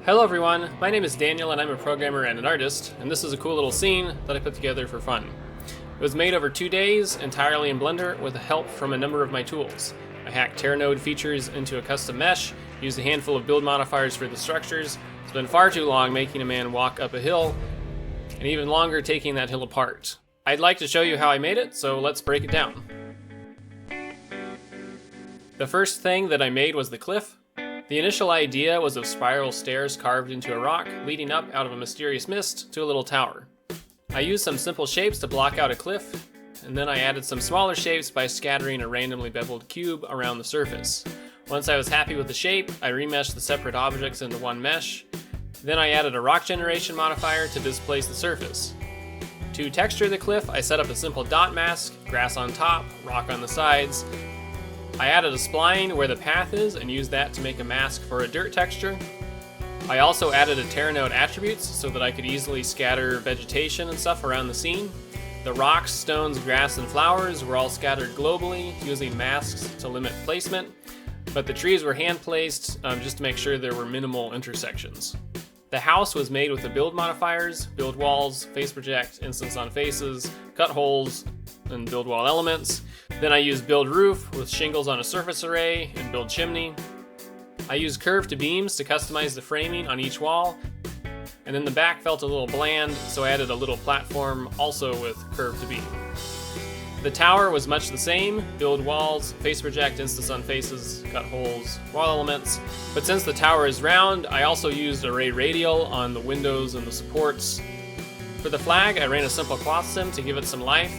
Hello everyone, my name is Daniel and I'm a programmer and an artist, and this is a cool little scene that I put together for fun. It was made over 2 days, entirely in Blender, with help from a number of my tools. I hacked Tear-node features into a custom mesh, used a handful of build modifiers for the structures, spent far too long making a man walk up a hill, and even longer taking that hill apart. I'd like to show you how I made it, so let's break it down. The first thing that I made was the cliff. The initial idea was of spiral stairs carved into a rock, leading up out of a mysterious mist to a little tower. I used some simple shapes to block out a cliff, and then I added some smaller shapes by scattering a randomly beveled cube around the surface. Once I was happy with the shape, I remeshed the separate objects into one mesh. Then I added a rock generation modifier to displace the surface. To texture the cliff, I set up a simple dot mask, grass on top, rock on the sides. I added a spline where the path is and used that to make a mask for a dirt texture. I also added a Tear-node attributes so that I could easily scatter vegetation and stuff around the scene. The rocks, stones, grass, and flowers were all scattered globally using masks to limit placement, but the trees were hand placed just to make sure there were minimal intersections. The house was made with the build modifiers, build walls, face project, instance on faces, cut holes, and build wall elements. Then I used build roof with shingles on a surface array and build chimney. I used curve to beams to customize the framing on each wall. And then the back felt a little bland, so I added a little platform also with curve to beam. The tower was much the same, build walls, face project, instance on faces, cut holes, wall elements. But since the tower is round, I also used array radial on the windows and the supports. For the flag, I ran a simple cloth sim to give it some life.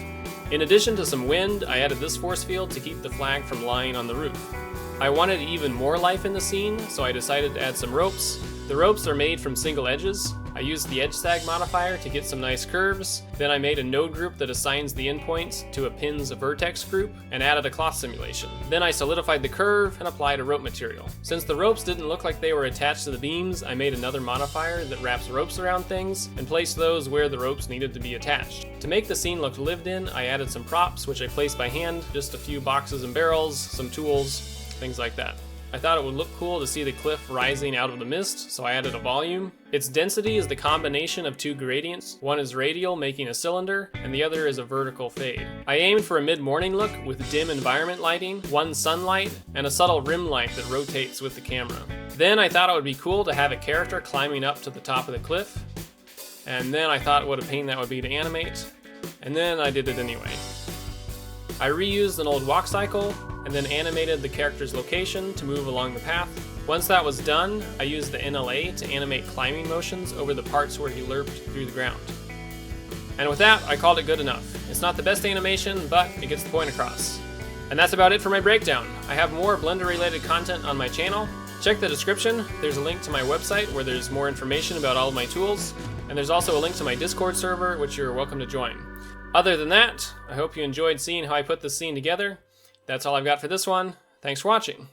In addition to some wind, I added this force field to keep the flag from lying on the roof. I wanted even more life in the scene, so I decided to add some ropes. The ropes are made from single edges. I used the edge sag modifier to get some nice curves. Then I made a node group that assigns the endpoints to a pin's vertex group and added a cloth simulation. Then I solidified the curve and applied a rope material. Since the ropes didn't look like they were attached to the beams, I made another modifier that wraps ropes around things and placed those where the ropes needed to be attached. To make the scene look lived in, I added some props, which I placed by hand, just a few boxes and barrels, some tools, things like that. I thought it would look cool to see the cliff rising out of the mist, so I added a volume. Its density is the combination of two gradients. One is radial, making a cylinder, and the other is a vertical fade. I aimed for a mid-morning look with dim environment lighting, one sunlight, and a subtle rim light that rotates with the camera. Then I thought it would be cool to have a character climbing up to the top of the cliff, and then I thought what a pain that would be to animate, and then I did it anyway. I reused an old walk cycle, and then animated the character's location to move along the path. Once that was done, I used the NLA to animate climbing motions over the parts where he lurped through the ground. And with that, I called it good enough. It's not the best animation, but it gets the point across. And that's about it for my breakdown. I have more Blender-related content on my channel. Check the description. There's a link to my website where there's more information about all of my tools, and there's also a link to my Discord server, which you're welcome to join. Other than that, I hope you enjoyed seeing how I put this scene together. That's all I've got for this one. Thanks for watching.